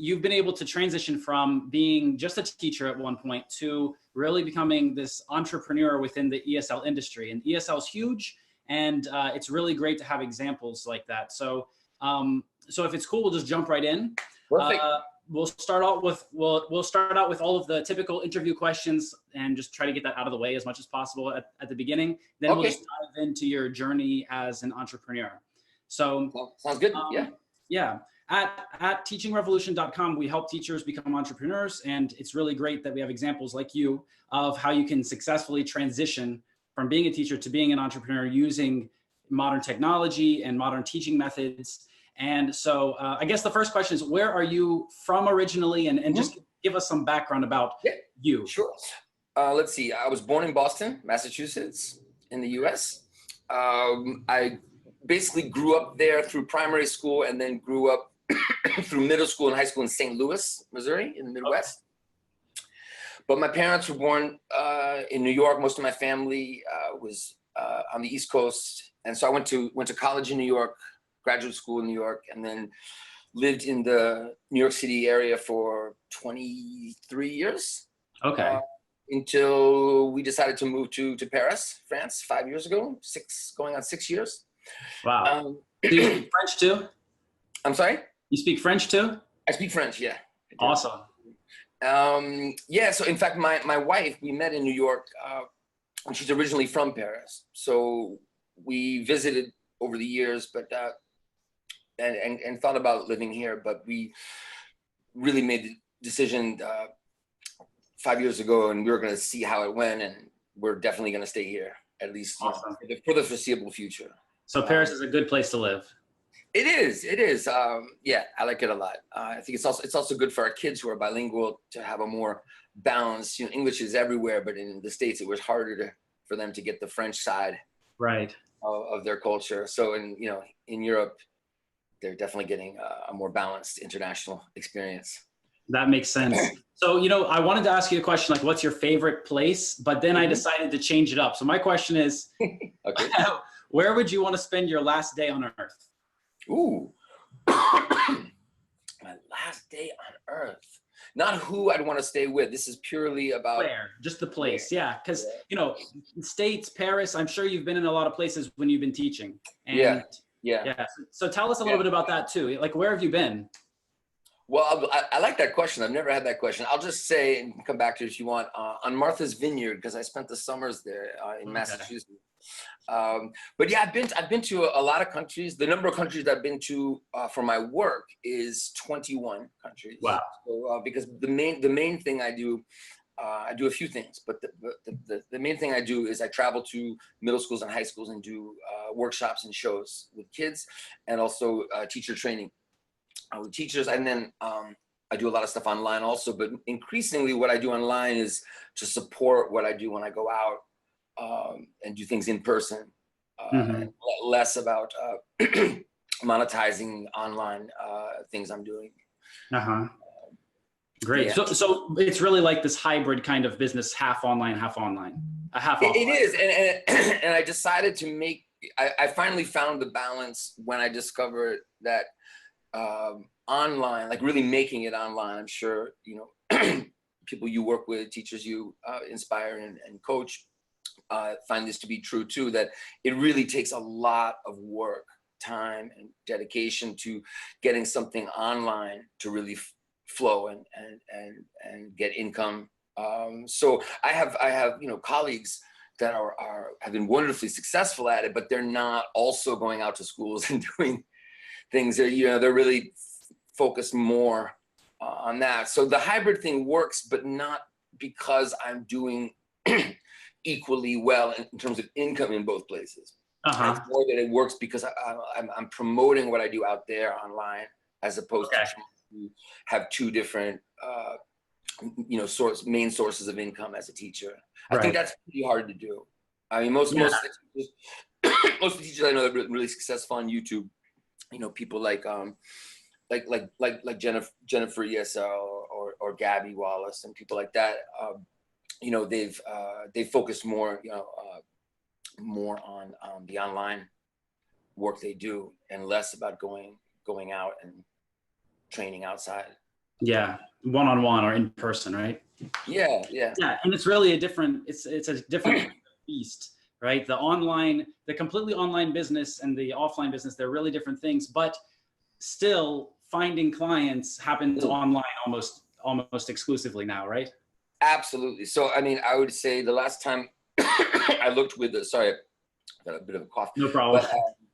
you've been able to transition from being just a teacher at one point to really becoming this entrepreneur within the ESL industry. And ESL is huge, and it's really great to have examples like that. So, so if it's cool, we'll just jump right in. Perfect. We'll start out with all of the typical interview questions and just try to get that out of the way as much as possible at the beginning. Then we'll just dive into your journey as an entrepreneur. So sounds good. Yeah. At teachingrevolution.com, we help teachers become entrepreneurs, and it's really great that we have examples like you of how you can successfully transition from being a teacher to being an entrepreneur using modern technology and modern teaching methods. And so I guess the first question is, where are you from originally? And just give us some background about you. Sure. Let's see. I was born in Boston, Massachusetts, in the US. I basically grew up there through primary school, and then grew up through middle school and high school in St. Louis, Missouri, in the Midwest. But my parents were born in New York. Most of my family was on the East Coast. And so I went to college in New York, graduate school in New York, and then lived in the New York City area for 23 years. Okay. Until we decided to move to Paris, France, 5 years ago, going on 6 years. Wow. Do you speak French too? I'm sorry? You speak French too? I speak French, yeah. Awesome. Yeah, so in fact, my wife, we met in New York, and she's originally from Paris. So we visited over the years, but and thought about living here, but we really made the decision 5 years ago, and we were going to see how it went, and we're definitely going to stay here, at least for the foreseeable future. So Paris is a good place to live. It is. Yeah, I like it a lot. I think it's also good for our kids who are bilingual to have a more balanced. You know, English is everywhere, but in the States it was harder for them to get the French side of their culture. So in Europe, they're definitely getting a more balanced international experience. That makes sense. So, I wanted to ask you a question like, what's your favorite place? But then I decided to change it up. So my question is, where would you want to spend your last day on Earth? Ooh, my last day on Earth. Not who I'd want to stay with. This is purely about where, just the place. Yeah, because States, Paris. I'm sure you've been in a lot of places when you've been teaching. And yeah. So tell us a little bit about that too. Like, where have you been? Well, I like that question. I've never had that question. I'll just say, and come back to it if you want, on Martha's Vineyard, because I spent the summers there in Massachusetts. But yeah, I've been to a lot of countries. The number of countries I've been to for my work is 21 countries. Wow. So, because the main thing I do a few things, but the main thing I do is I travel to middle schools and high schools and do workshops and shows with kids, and also teacher training with teachers. And then I do a lot of stuff online also, but increasingly what I do online is to support what I do when I go out and do things in person, and less about monetizing online things I'm doing. Great. Yeah. So it's really like this hybrid kind of business, half online, half offline. It is, and I decided to make. I finally found the balance when I discovered that online, like really making it online. I'm sure people you work with, teachers you inspire and coach, find this to be true too. That it really takes a lot of work, time, and dedication to getting something online to really flow and get income. So I have colleagues that have been wonderfully successful at it, but they're not also going out to schools and doing things that they're really focused more on that. So the hybrid thing works, but not because I'm doing equally well in terms of income in both places. It's more that it works because I'm promoting what I do out there online, as opposed to have two different main sources of income as a teacher. I think that's pretty hard to do. I mean, most of the teachers I know that are really successful on YouTube, people like Jennifer ESL or Gabby Wallace and people like that, they've focused more more on the online work they do, and less about going out and training outside. Yeah, one-on-one or in person, right? Yeah. Yeah, and it's really a different, it's a different beast, right? The completely online business and the offline business, they're really different things, but still finding clients happens online almost exclusively now, right? Absolutely. So, I mean, I would say the last time I looked with sorry, I got a bit of a cough. No problem.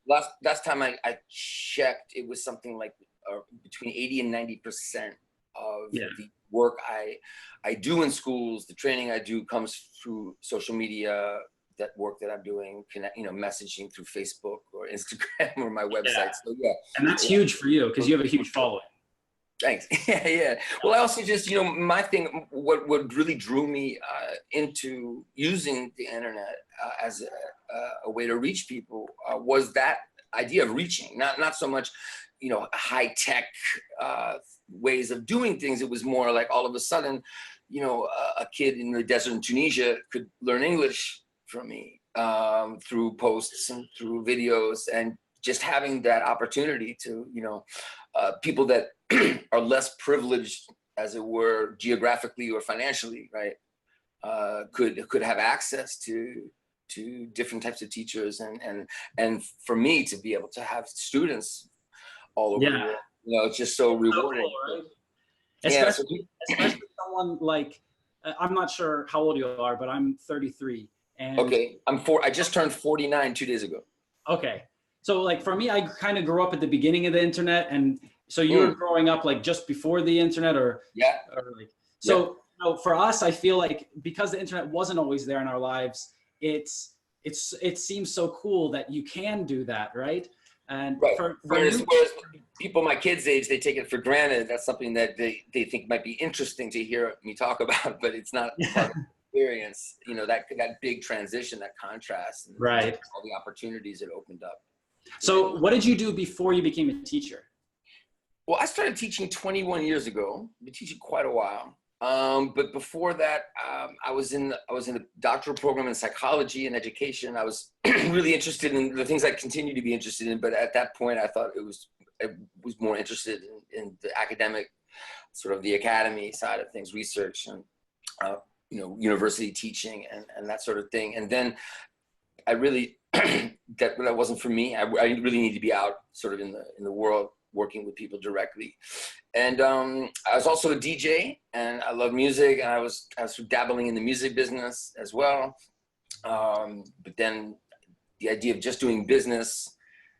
But last time I checked, it was something like between 80 and 90% of the work I do in schools, the training I do comes through social media, that work that I'm doing, messaging through Facebook or Instagram or my website. Yeah. So yeah. And that's huge for you because you have a huge following. Thanks. Yeah. Well, I also just, my thing, what really drew me into using the internet as a way to reach people was that idea of reaching, not so much, high tech ways of doing things. It was more like all of a sudden, a kid in the desert in Tunisia could learn English from me through posts and through videos, and just having that opportunity to, people that are less privileged, as it were, geographically or financially, right, could have access to different types of teachers, and for me to be able to have students all over the world, it's just so rewarding. So cool, right? Especially someone like, I'm not sure how old you are, but I'm 33. And okay, I just turned 49 2 days ago. Okay. So like for me, I kind of grew up at the beginning of the internet, and so you were growing up like just before the internet, or for us, I feel like because the internet wasn't always there in our lives, it seems so cool that you can do that, right? And whereas people my kids' age, they take it for granted. That's something that they think might be interesting to hear me talk about, but it's not part of the experience. That big transition, that contrast, and right, all the opportunities it opened up. So what did you do before you became a teacher? Well, I started teaching 21 years ago. I've been teaching quite a while. But before that, I was in a doctoral program in psychology and education. I was really interested in the things I continue to be interested in. But at that point, I thought I was more interested in the academic, sort of the academy side of things, research and, university teaching and that sort of thing. And then I really, that wasn't for me. I really need to be out sort of in the world, working with people directly. And I was also a DJ, and I love music, and I was dabbling in the music business as well. But then the idea of just doing business,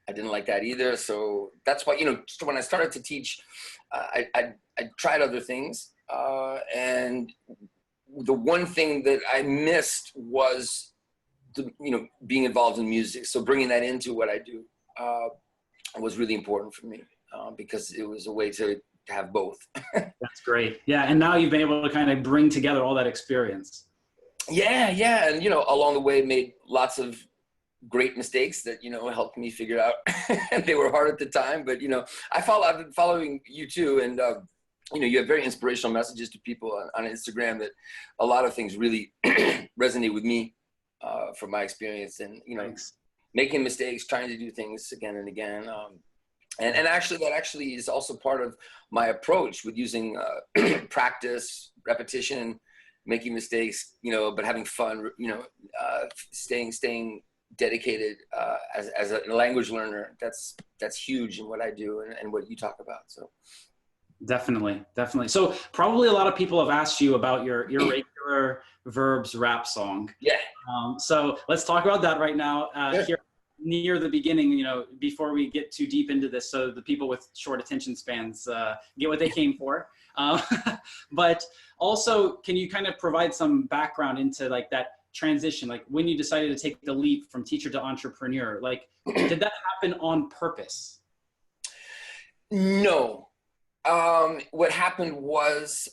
I didn't like that either. So that's why, when I started to teach, I tried other things. And the one thing that I missed was being involved in music. So bringing that into what I do was really important for me, because it was a way to have both. That's great. Yeah. And now you've been able to kind of bring together all that experience. Yeah. And, along the way, made lots of great mistakes that, helped me figure out. They were hard at the time, but, I've been following you too. And, you have very inspirational messages to people on Instagram that a lot of things really resonate with me from my experience, and, Thanks. Making mistakes, trying to do things again and again. And actually, that actually is also part of my approach with using practice, repetition, making mistakes, but having fun, staying dedicated as a language learner. That's huge in what I do and what you talk about. So. Definitely. So probably a lot of people have asked you about your irregular verbs rap song. Yeah. So let's talk about that right now. Sure. Here near the beginning, before we get too deep into this, so the people with short attention spans get what they came for. But also, can you kind of provide some background into like that transition, like when you decided to take the leap from teacher to entrepreneur? Like, did that happen on purpose? No. What happened was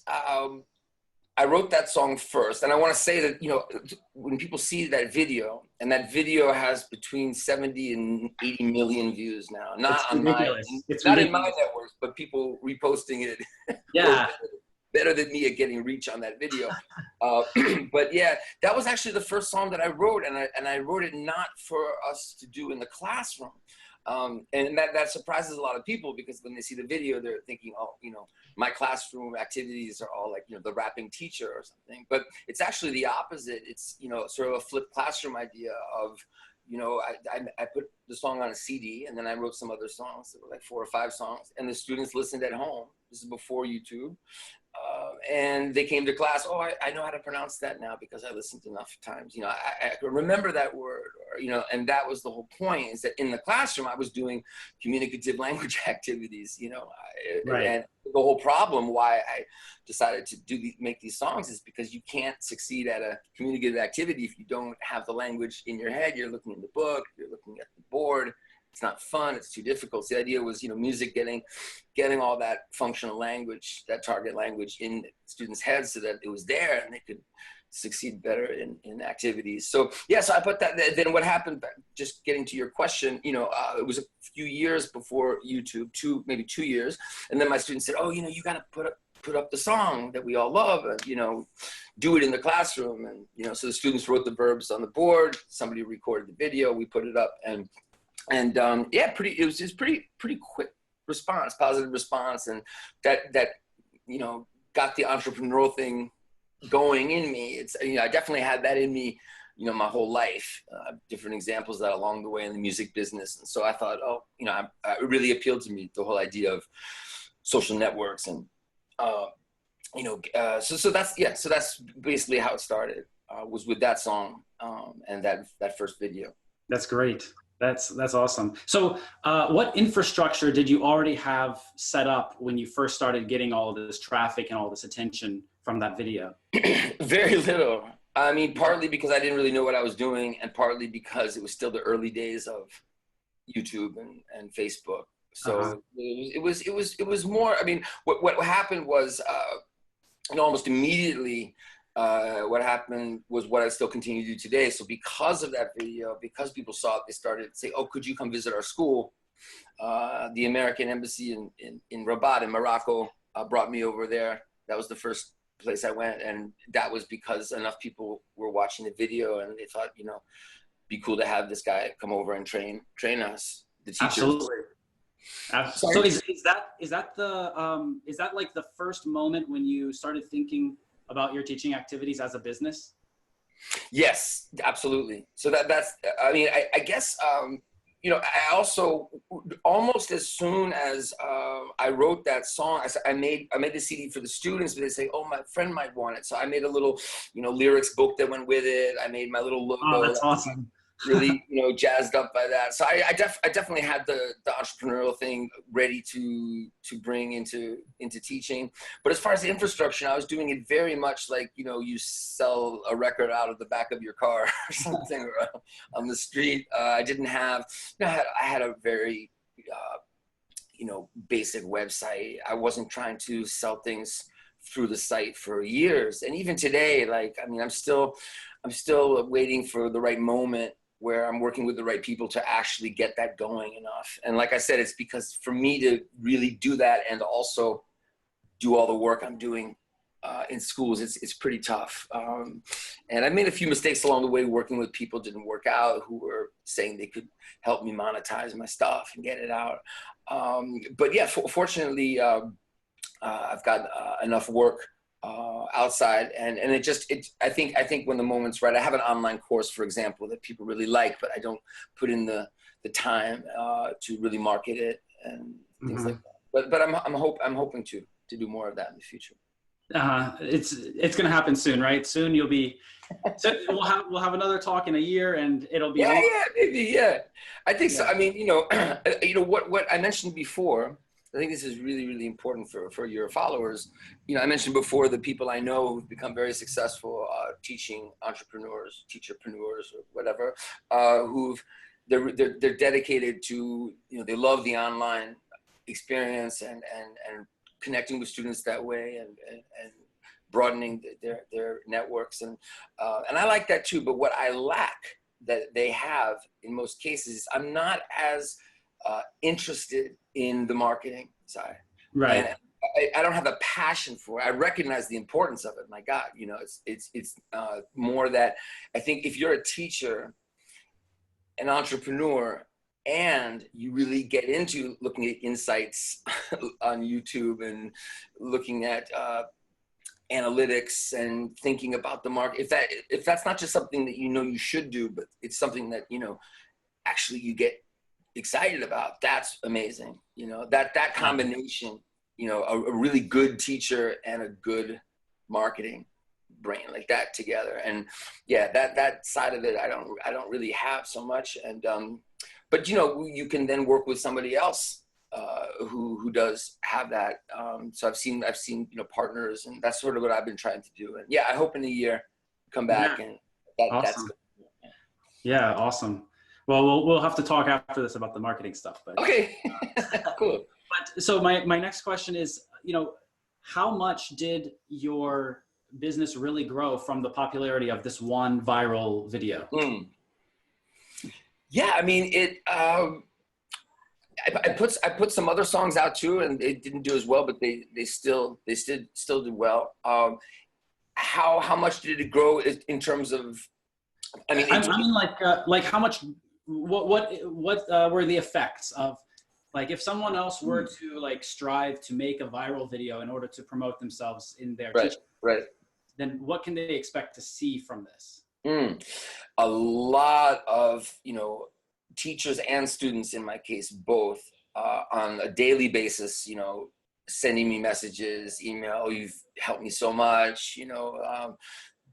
I wrote that song first, and I want to say that when people see that video, and that video has between 70 and 80 million views now, not in my networks, but people reposting it. Yeah. Better than me at getting reach on that video. But yeah, that was actually the first song that I wrote, and I wrote it not for us to do in the classroom. And that surprises a lot of people, because when they see the video, they're thinking, oh, you know, my classroom activities are all like, you know, the rapping teacher or something. But it's actually the opposite. It's, you know, sort of a flipped classroom idea of, you know, I put the song on a CD, and then I wrote some other songs. There were like 4 or 5 songs, and the students listened at home. This is before YouTube. And they came to class, oh, I know how to pronounce that now because I listened enough times. You know, I remember that word, or, you know, and that was the whole point, is that in the classroom, I was doing communicative language activities, you know, right. And the whole problem why I decided to make these songs is because you can't succeed at a communicative activity if you don't have the language in your head. You're looking in the book, you're looking at the board. It's not fun, it's too difficult. So the idea was, you know, music getting all that functional language, that target language in students' heads, so that it was there and they could succeed better in activities. So yeah, so I put that. Then what happened, just getting to your question, you know, it was a few years before YouTube, maybe 2 years. And then my students said, oh, you know, you gotta put up the song that we all love, and, you know, do it in the classroom. And, you know, so the students wrote the verbs on the board, somebody recorded the video, we put it up, and yeah, it was just pretty quick response, positive response, and that you know, got the entrepreneurial thing going in me. It's, you know, I definitely had that in me, you know, my whole life. Different examples of that along the way in the music business, and so I thought, oh, you know, it really appealed to me, the whole idea of social networks, and you know, so that's basically how it started. Was with that song and that first video. That's great. That's awesome. So what infrastructure did you already have set up when you first started getting all of this traffic and all this attention from that video? Very little. I mean, partly because I didn't really know what I was doing, and partly because it was still the early days of YouTube and Facebook. So it was more, I mean, what happened was, you know, almost immediately, what happened was what I still continue to do today. So because of that video, because people saw it, they started to say, oh, could you come visit our school? The American embassy in Rabat in Morocco brought me over there. That was the first place I went. And that was because enough people were watching the video, and they thought, you know, be cool to have this guy come over and train us, the teachers. Absolutely. So is that like the first moment when you started thinking about your teaching activities as a business? Yes, absolutely. So that's, I mean, I guess, you know, I also, almost as soon as I wrote that song, I made the CD for the students, but they say, oh, my friend might want it. So I made a little, you know, lyrics book that went with it. I made my little logo. Oh, that's awesome. Really, you know, jazzed up by that. So I definitely had the entrepreneurial thing ready to bring into teaching. But as far as the infrastructure, I was doing it very much like, you know, you sell a record out of the back of your car or something, or on the street. I didn't have, you know, I had a very, you know, basic website. I wasn't trying to sell things through the site for years. And even today, like, I mean, I'm still waiting for the right moment where I'm working with the right people to actually get that going enough. And like I said, it's because for me to really do that and also do all the work I'm doing in schools, it's pretty tough. And I made a few mistakes along the way. Working with people didn't work out, who were saying they could help me monetize my stuff and get it out. But yeah, fortunately, I've got enough work outside, and I think when the moment's right. I have an online course, for example, that people really like, but I don't put in the time to really market it and things like that. But I'm hoping to do more of that in the future. It's gonna happen soon, right? Soon you'll be. So we'll have another talk in a year, and it'll be. Yeah, maybe, yeah. I think so. I mean, you know, what I mentioned before. I think this is really, really important for your followers. You know, I mentioned before the people I know who've become very successful teaching entrepreneurs, teacherpreneurs, or whatever, they're dedicated to, you know, they love the online experience and connecting with students that way and broadening their networks, and I like that too. But what I lack that they have in most cases, I'm not as interested in the marketing side. Right. And I don't have a passion for it. I recognize the importance of it. My God, you know, it's more that I think if you're a teacher, an entrepreneur, and you really get into looking at insights on YouTube and looking at analytics and thinking about the market. If that's not just something that you should do, but it's something that actually you get excited about, that's amazing. That combination, a really good teacher and a good marketing brain like that together. And yeah, that side of it I don't really have so much. And but you can then work with somebody else who does have that. So I've seen partners, and that's sort of what I've been trying to do. And yeah, I hope in a year come back and awesome. That's good. Yeah, awesome. Well, we'll have to talk after this about the marketing stuff. But okay, cool. But so my next question is, how much did your business really grow from the popularity of this one viral video? Yeah, I mean it. I put some other songs out too, and they didn't do as well, but they still did well. How much did it grow in terms of? I mean like how much? What were the effects of, like, if someone else were to strive to make a viral video in order to promote themselves in their teaching, then what can they expect to see from this? A lot of teachers and students, in my case both, on a daily basis, sending me messages, email, "Oh, you've helped me so much,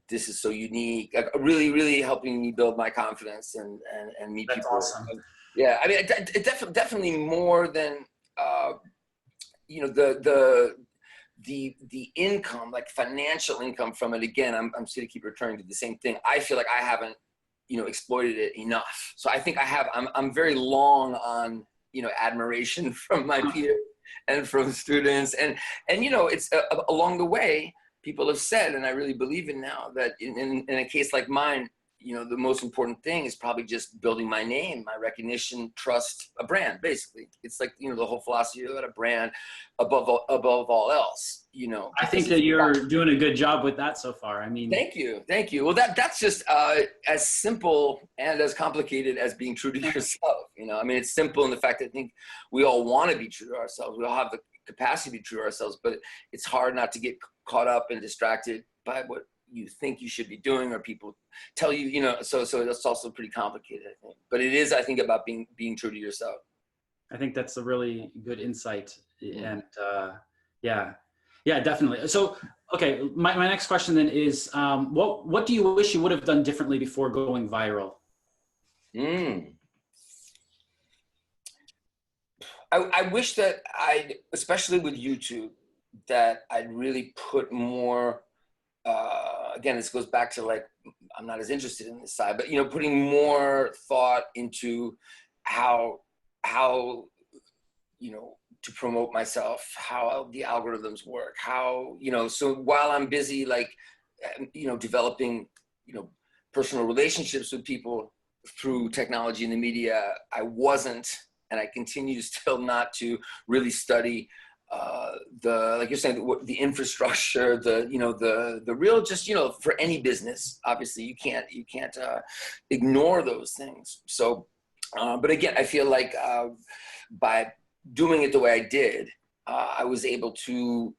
this is so unique," really, really helping me build my confidence and meet That's people. awesome. Yeah, I mean, it definitely more than the income, like financial income from it. Again, I'm just gonna keep returning to the same thing. I feel like I haven't exploited it enough. So I think I'm very long on admiration from my peers and from students, and it's along the way. People have said, and I really believe it now, that in a case like mine, the most important thing is probably just building my name, my recognition, trust, a brand, basically. It's like, the whole philosophy of a brand above all else, I think that you're doing a good job with that so far. I mean, Thank you. Well, that's just as simple and as complicated as being true to yourself. I mean, it's simple in the fact that I think we all want to be true to ourselves. We all have the capacity to be true to ourselves, but it's hard not to get caught up and distracted by what you think you should be doing, or people tell you, so that's also pretty complicated, I think. But it is, I think, about being true to yourself. I think that's a really good insight. And yeah, definitely. So, okay, my next question then is, what do you wish you would have done differently before going viral? I wish that especially with YouTube, that I'd really put more, again, this goes back to I'm not as interested in this side, but putting more thought into how to promote myself, how the algorithms work, how so while I'm busy developing personal relationships with people through technology and the media, I wasn't, and I continue still not to really study like you're saying, the infrastructure, the real, just for any business, obviously you can't ignore those things. So but again, I feel like by doing it the way I did, I was able to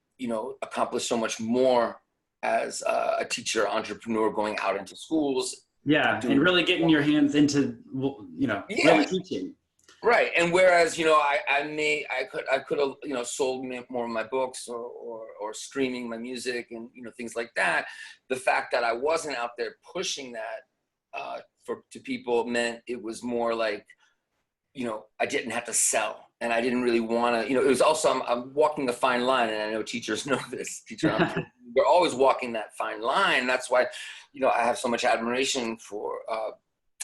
accomplish so much more as a teacher, entrepreneur, going out into schools. Yeah, and really getting your hands into really teaching. Right, and whereas I could have sold more of my books or streaming my music and things like that. The fact that I wasn't out there pushing that to people meant it was more like I didn't have to sell, and I didn't really want to. It was also I'm walking a fine line, and I know teachers know this. They're always walking that fine line. That's why I have so much admiration for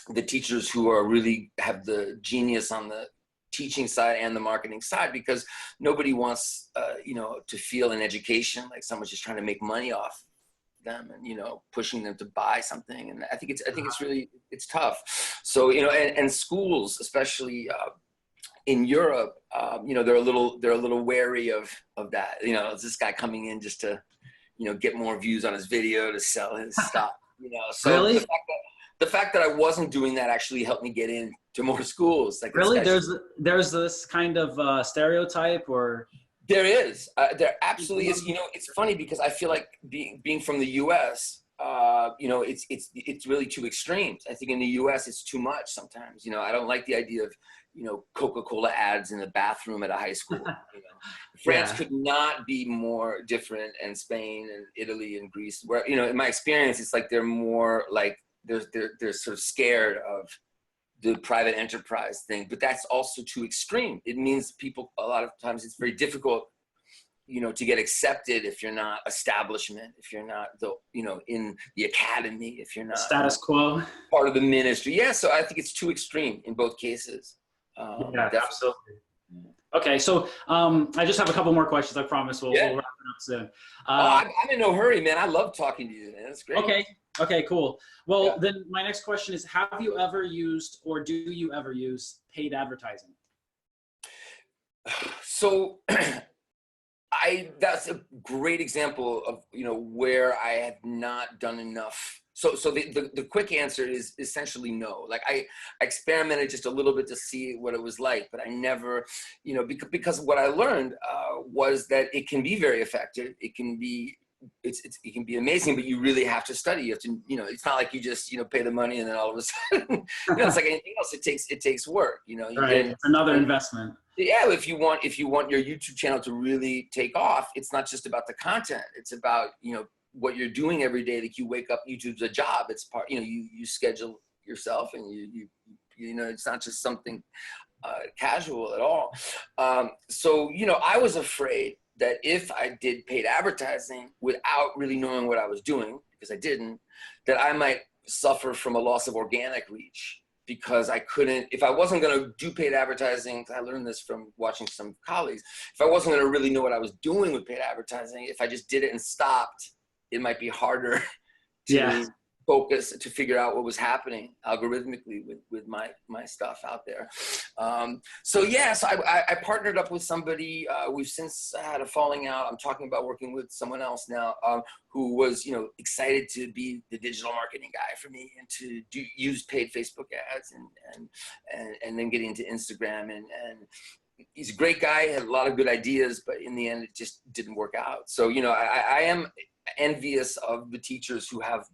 the teachers who are really have the genius on the teaching side and the marketing side, because nobody wants to feel in education like someone's just trying to make money off them and pushing them to buy something. And I think it's really tough. So and schools, especially in Europe, they're a little wary of that. Is this guy coming in just to get more views on his video to sell his stuff? So really? The fact that I wasn't doing that actually helped me get in to more schools. Like really, there's this kind of stereotype, or there is. There absolutely is. You know, it's funny because I feel like being from the U.S., you know, it's really two extremes. I think in the U.S. it's too much sometimes. You know, I don't like the idea of, you know, Coca-Cola ads in the bathroom at a high school. You know, France could not be more different, and Spain and Italy and Greece, where, you know, in my experience, it's like they're more like they're sort of scared of the private enterprise thing, but that's also too extreme. It means people, a lot of times it's very difficult, you know, to get accepted if you're not establishment, if you're not the, you know, in the academy, if you're not status quo, part of the ministry. Yeah, so I think it's too extreme in both cases. Yeah, absolutely. Okay, so I just have a couple more questions. I promise we'll wrap it up soon. I'm in no hurry, man. I love talking to you, man. That's great. Okay, cool. Well, then my next question is, have you ever used, or do you ever use, paid advertising? So that's a great example of, you know, where I have not done enough. So the quick answer is essentially no. Like I experimented just a little bit to see what it was like, but I never, you know, because what I learned was that it can be very effective. It can be, it can be amazing, but you really have to study. You have to, you know, it's not like you just, you know, pay the money and then all of a sudden, you know, it's like anything else. It takes work, you know. It's another investment. Yeah, if you want your YouTube channel to really take off, it's not just about the content. It's about, you know, what you're doing every day. Like you wake up, YouTube's a job. It's part, you know, you schedule yourself, and you know, it's not just something casual at all. So, you know, I was afraid that if I did paid advertising without really knowing what I was doing, because I didn't, that I might suffer from a loss of organic reach, because I couldn't, if I wasn't going to do paid advertising, I learned this from watching some colleagues, if I wasn't going to really know what I was doing with paid advertising, if I just did it and stopped, it might be harder to focus, to figure out what was happening algorithmically with my stuff out there. So yes, I partnered up with somebody. We've since had a falling out. I'm talking about working with someone else now, who was, you know, excited to be the digital marketing guy for me, and to use paid Facebook ads and then getting into Instagram, and he's a great guy, had a lot of good ideas, but in the end it just didn't work out. So, you know, I am envious of the teachers who have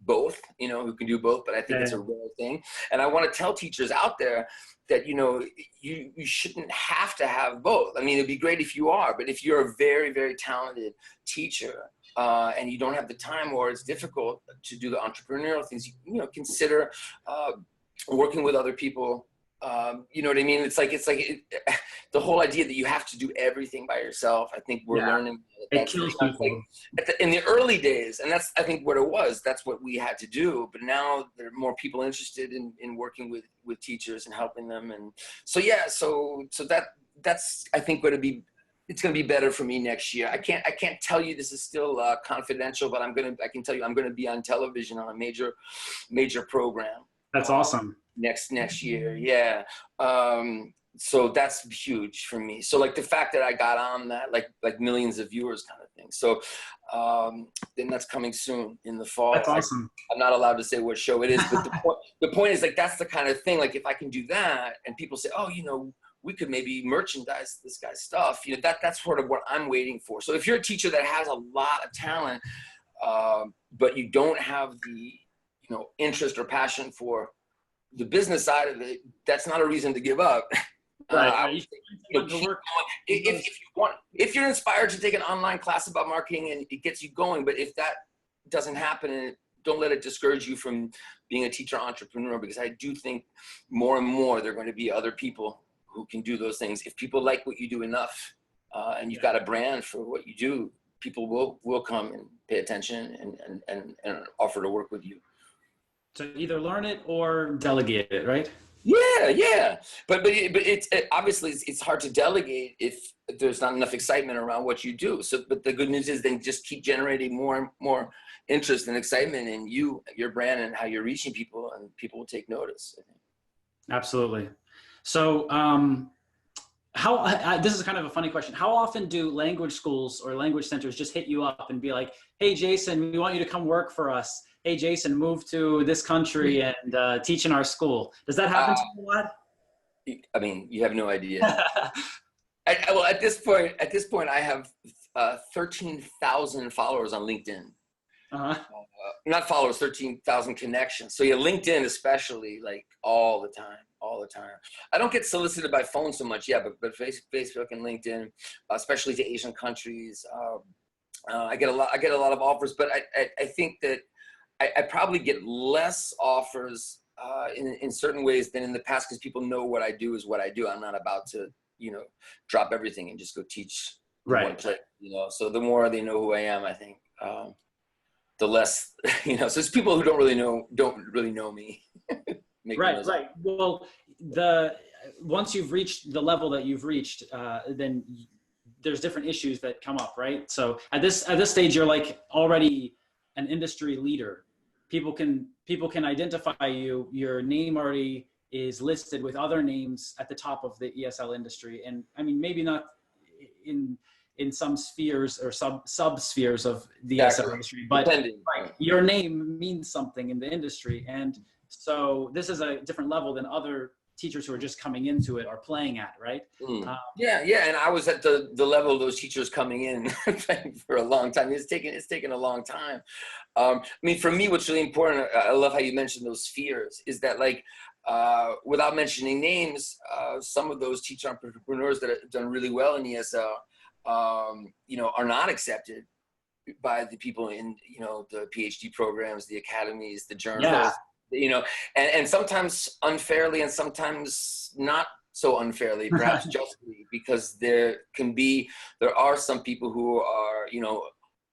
both, you know, who can do both, but I think it's a rare thing. And I want to tell teachers out there that, you know, you shouldn't have to have both. I mean, it'd be great if you are, but if you're a very, very talented teacher, and you don't have the time, or it's difficult to do the entrepreneurial things, you know, consider working with other people. You know what I mean? It's like the whole idea that you have to do everything by yourself. I think we're learning that it kills people. Like in the early days, and that's, I think, what it was. That's what we had to do. But now there are more people interested in working with teachers and helping them. And so so that's I think it's going to be better for me next year. I can't tell you, this is still confidential, but I can tell you I'm going to be on television on a major program. That's awesome. Next year, yeah. So that's huge for me. So like the fact that I got on that, like millions of viewers kind of thing. So then that's coming soon in the fall. That's awesome. I'm not allowed to say what show it is, but the point is, like, that's the kind of thing. Like if I can do that, and people say, oh, you know, we could maybe merchandise this guy's stuff. You know, that's sort of what I'm waiting for. So if you're a teacher that has a lot of talent, but you don't have the, you know, interest or passion for the business side of it, that's not a reason to give up. Right. If you're inspired to take an online class about marketing and it gets you going, but if that doesn't happen, don't let it discourage you from being a teacher entrepreneur, because I do think more and more there are going to be other people who can do those things. If people like what you do enough, and you've got a brand for what you do, people will come and pay attention and offer to work with you. So either learn it or delegate it, right? Yeah. But it's obviously it's hard to delegate if there's not enough excitement around what you do. So, but the good news is then just keep generating more and more interest and excitement in your brand, and how you're reaching people, and people will take notice, I think. Absolutely. So This is kind of a funny question. How often do language schools or language centers just hit you up and be like, hey, Jason, we want you to come work for us. Hey, Jason, move to this country and teach in our school. Does that happen to you a lot? I mean, you have no idea. Well, at this point, I have 13,000 followers on LinkedIn. Not followers, 13,000 connections. So yeah, LinkedIn especially, like all the time. I don't get solicited by phone so much, yeah, but Facebook and LinkedIn, especially to Asian countries. I get a lot of offers, but I think that I probably get less offers in certain ways than in the past, because people know what I do is what I do. I'm not about to, drop everything and just go teach one place, So the more they know who I am, I think, the less, so it's people who don't really know me. Right. Well, once you've reached the level that you've reached, then there's different issues that come up, right? So at this stage, you're like already an industry leader. People can identify you. Your name already is listed with other names at the top of the ESL industry. And I mean, maybe not in some spheres or sub spheres of the ESL industry, but your name means something in the industry. And so this is a different level than other teachers who are just coming into it are playing at, right? Yeah. And I was at the level of those teachers coming in for a long time. It's taken a long time. I mean, for me, what's really important, I love how you mentioned those spheres, is that like, without mentioning names, some of those teacher entrepreneurs that have done really well in ESL, are not accepted by the people in, the PhD programs, the academies, the journals, and sometimes unfairly and sometimes not so unfairly, perhaps justly, because there are some people who are,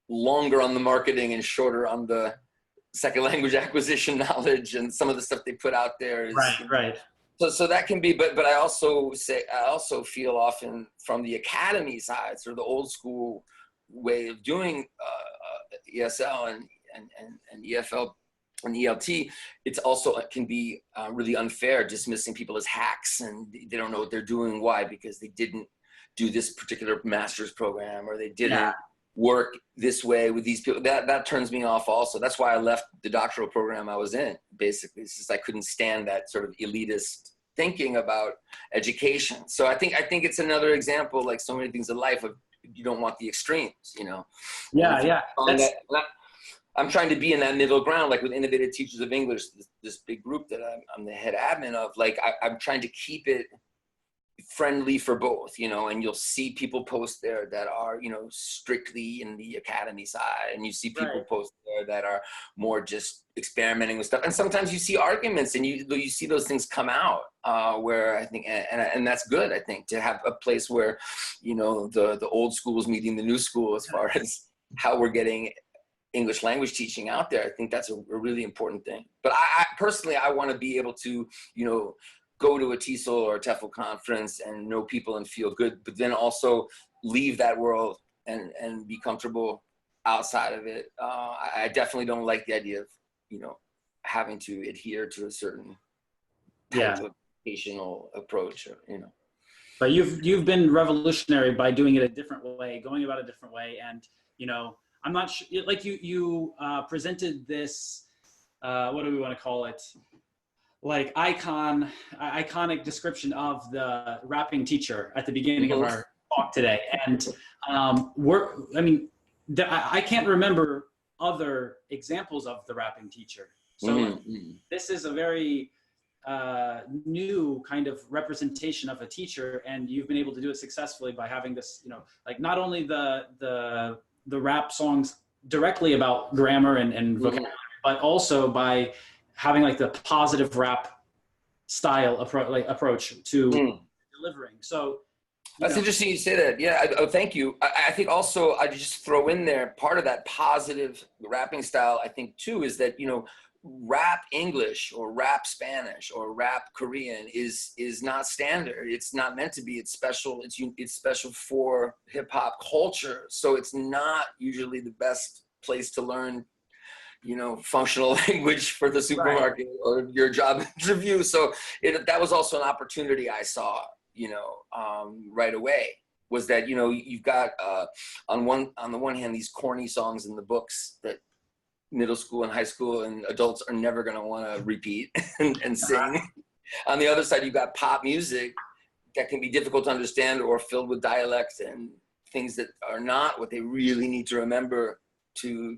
longer on the marketing and shorter on the second language acquisition knowledge, and some of the stuff they put out there is right. So that can be, but I also feel often from the academy side, sort of the old school way of doing ESL and EFL and ELT, it can be really unfair, dismissing people as hacks, and they don't know what they're doing. Why? Because they didn't do this particular master's program, or they didn't work this way with these people. That turns me off also. That's why I left the doctoral program I was in, basically. It's just I couldn't stand that sort of elitist thinking about education. So I think it's another example, like so many things in life, of you don't want the extremes, Yeah. I'm trying to be in that middle ground, like with Innovative Teachers of English, this big group that I'm the head admin of. Like I'm trying to keep it friendly for both, and you'll see people post there that are, strictly in the academy side, and you see people post there that are more just experimenting with stuff. And sometimes you see arguments, and you see those things come out, where I think, and that's good, I think, to have a place where, the old school is meeting the new school as far as how we're getting English language teaching out there. I think that's a really important thing. But I personally, I want to be able to, go to a TESOL or a TEFL conference and know people and feel good, but then also leave that world and be comfortable outside of it. I definitely don't like the idea of, having to adhere to a certain type of educational approach, But you've been revolutionary by doing it a different way, going about a different way. And, I'm not sure, like you presented this, what do we want to call it? Like iconic description of the rapping teacher at the beginning of our talk today. And I can't remember other examples of the rapping teacher. So this is a very new kind of representation of a teacher, and you've been able to do it successfully by having this, like not only the rap songs directly about grammar and vocabulary, but also by having like the positive rap style approach to delivering. So that's interesting you say that. Yeah. Thank you. I think also I just throw in there part of that positive rapping style, I think too, is that, rap English or rap Spanish or rap Korean is not standard. It's not meant to be. It's special. It's special for hip hop culture. So it's not usually the best place to learn, functional language for the supermarket or your job interview. So that was also an opportunity I saw you know, right away, was that, you know, you've got on the one hand these corny songs in the books that middle school and high school and adults are never going to want to repeat and sing. On the other side, you've got pop music that can be difficult to understand or filled with dialects and things that are not what they really need to remember to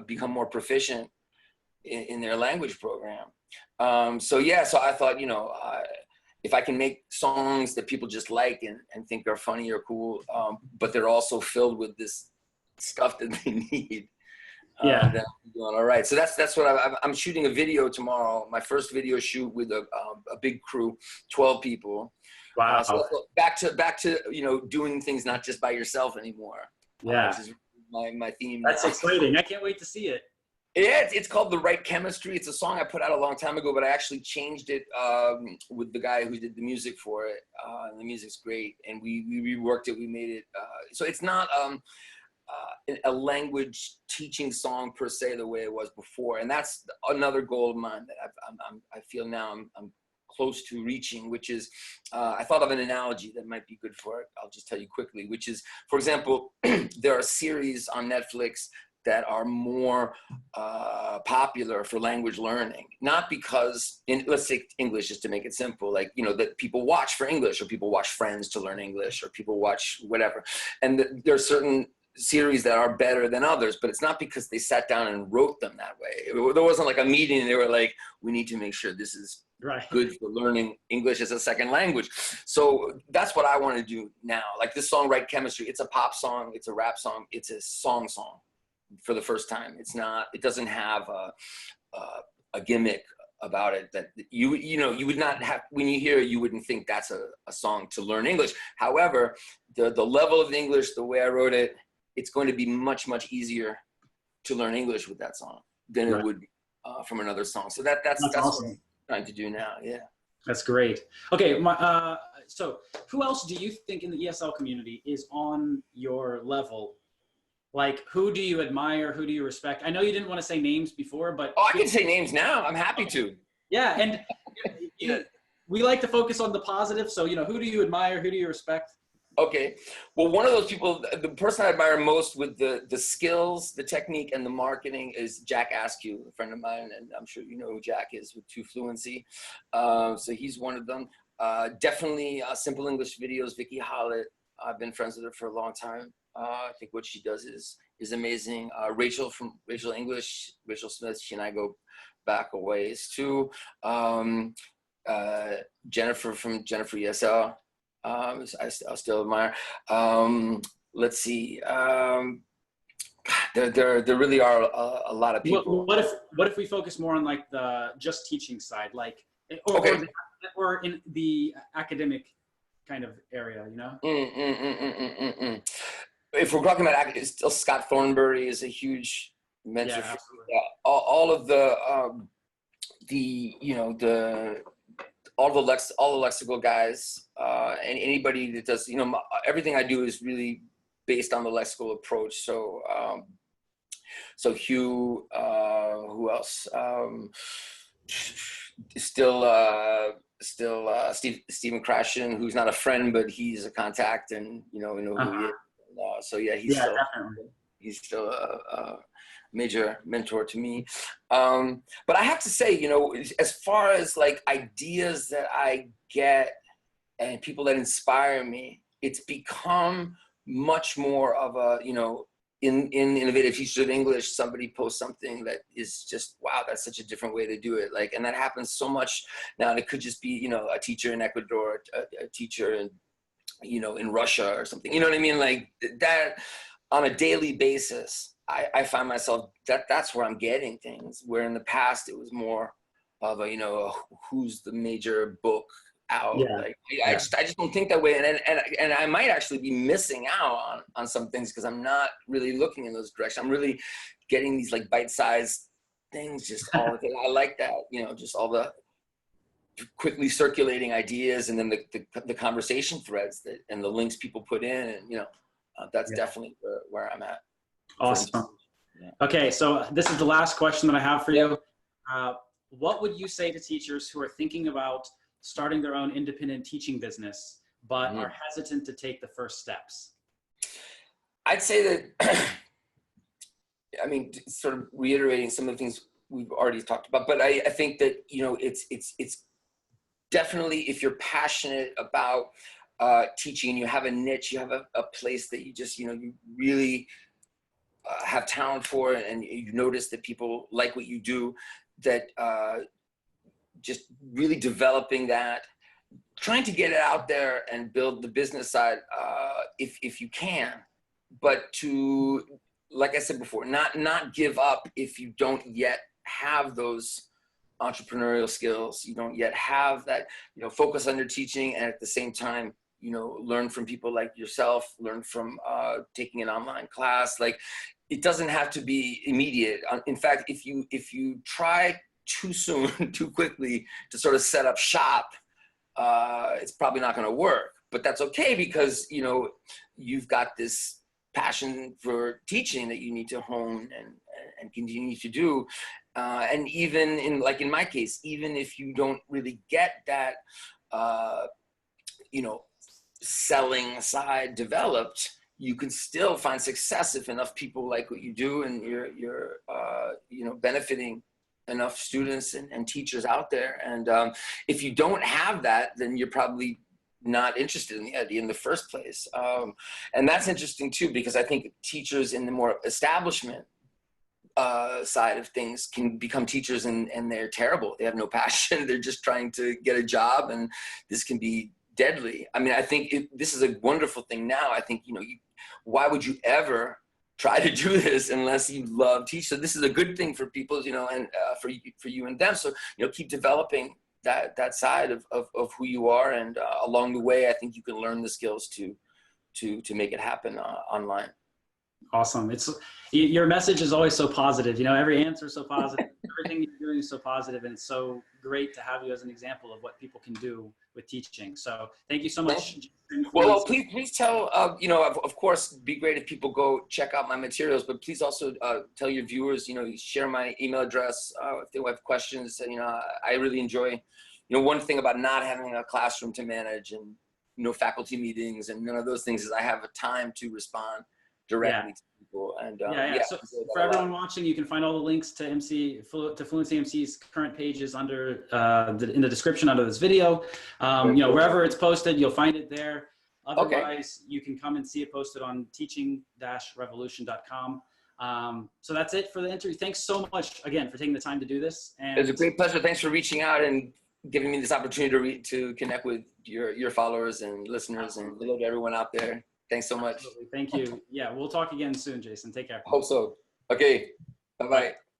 become more proficient in their language program. So yeah, so I thought, you know, if I can make songs that people just like and think are funny or cool, but they're also filled with this stuff that they need, then I'm doing all right. So that's what I'm shooting a video tomorrow. My first video shoot with a big crew, 12 people. Wow. So back to you know, doing things not just by yourself anymore. Yeah. Which is my theme. That's now. exciting. I can't wait to see it. Yeah, it's called The Right Chemistry. It's a song I put out a long time ago, but I actually changed it with the guy who did the music for it. And the music's great, and we reworked it. We made it so it's not a language teaching song per se the way it was before, and that's another goal of mine that I feel now I'm close to reaching, which is I thought of an analogy that might be good for it. I'll just tell you quickly, which is, for example, there are series on Netflix that are more popular for language learning, not because, let's take English just to make it simple, like, you know, that people watch for English, or people watch Friends to learn English, or people watch whatever. And there are certain series that are better than others, but it's not because they sat down and wrote them that way. There wasn't like a meeting and they were like, we need to make sure this is good for learning English as a second language. So that's what I want to do now. Like this song, Right Chemistry, it's a pop song, it's a rap song, it's a song for the first time. It's not, it doesn't have a gimmick about it that you know, you would not have, when you hear it, you wouldn't think that's a song to learn English. However, the level of English, the way I wrote it, it's going to be much, much easier to learn English with that song than it would be from another song. So that's awesome. What I'm trying to do now. Yeah. That's great. Okay. So who else do you think in the ESL community is on your level? Like, who do you admire? Who do you respect? I know you didn't want to say names before, but I can say names now. I'm happy to. Yeah, and we like to focus on the positive. So, you know, who do you admire? Who do you respect? Okay. Well, one of those people, the person I admire most with the skills, the technique, and the marketing is Jack Askew, a friend of mine, and I'm sure you know who Jack is with Fluency. So he's one of them. Definitely Simple English Videos, 𝗙𝗵𝗹𝗲𝗲. I've been friends with her for a long time. I think what she does is amazing. Rachel from Rachel English, Rachel Smith, she and I go back a ways too. Jennifer from Jennifer ESL, I still admire. Let's see. There really are a lot of people. What if we focus more on like the just teaching side, like or in the academic kind of area, you know? If we're talking about still Scott Thornbury is a huge mentor. Yeah, all of the all the lexical guys, and anybody that does, you know, everything I do is really based on the lexical approach. So so Hugh, who else? Still Stephen Krashen, who's not a friend, but he's a contact, and you know who he is. So yeah, he's still a major mentor to me. But I have to say, you know, as far as like ideas that I get and people that inspire me, it's become much more of a, you know, in Innovative Teachers of English, somebody posts something that is just, wow, that's such a different way to do it. Like, and that happens so much now. And it could just be, you know, a teacher in Ecuador, a teacher in, you know, in Russia or something, you know what I mean? Like that on a daily basis, I find myself that's where I'm getting things, where in the past it was more of a, you know, who's the major book out. Yeah. Like I just don't think that way. And I might actually be missing out on some things because I'm not really looking in those directions. I'm really getting these like bite-sized things just all the time. I like that, you know, just all the quickly circulating ideas, and then the conversation threads that and the links people put in, and you know, that's definitely where I'm at. Awesome. Okay, so this is the last question that I have for you. What would you say to teachers who are thinking about starting their own independent teaching business, but are hesitant to take the first steps? I'd say that, I mean, sort of reiterating some of the things we've already talked about, but I think that, you know, it's definitely, if you're passionate about teaching and you have a niche, you have a place that you just, you know, you really have talent for, and you notice that people like what you do, that just really developing that, trying to get it out there and build the business side if you can, but to, like I said before, not give up if you don't yet have those entrepreneurial skills. You don't yet have that, you know, focus on your teaching, and at the same time, you know, learn from people like yourself, learn from taking an online class. Like, it doesn't have to be immediate. In fact, if you try too soon, too quickly to sort of set up shop, it's probably not going to work. But that's okay, because, you know, you've got this passion for teaching that you need to hone and continue to do. And even in my case, even if you don't really get that, you know, selling side developed, you can still find success if enough people like what you do, and you're you know, benefiting enough students and teachers out there. And if you don't have that, then you're probably not interested in the idea in the first place. And that's interesting too, because I think teachers in the more establishment side of things can become teachers and they're terrible. They have no passion. They're just trying to get a job, and this can be deadly. I mean, I think this is a wonderful thing now. I think, you know, why would you ever try to do this unless you love teaching? So this is a good thing for people, you know, and for you and them. So, you know, keep developing that side of who you are, and along the way, I think you can learn the skills to make it happen online. Awesome. Your message is always so positive. You know, every answer is so positive. Everything you're doing is so positive, and it's so great to have you as an example of what people can do with teaching. So thank you so much. Well, please tell, you know, of course, it'd be great if people go check out my materials, but please also tell your viewers, you know, share my email address if they have questions. And, you know, I really enjoy, you know, one thing about not having a classroom to manage and no faculty meetings and none of those things is I have a time to respond directly to people. And so for everyone watching, you can find all the links to Fluency MC's current pages under in the description under this video. You know, wherever it's posted, you'll find it there. Otherwise, you can come and see it posted on teaching-revolution.com. So that's it for the interview. Thanks so much again for taking the time to do this. And it's a great pleasure. Thanks for reaching out and giving me this opportunity to connect with your followers and listeners. And hello to everyone out there. Thanks so much. Absolutely. Thank you. Yeah, we'll talk again soon, Jason. Take care. Hope so. Okay. Bye-bye.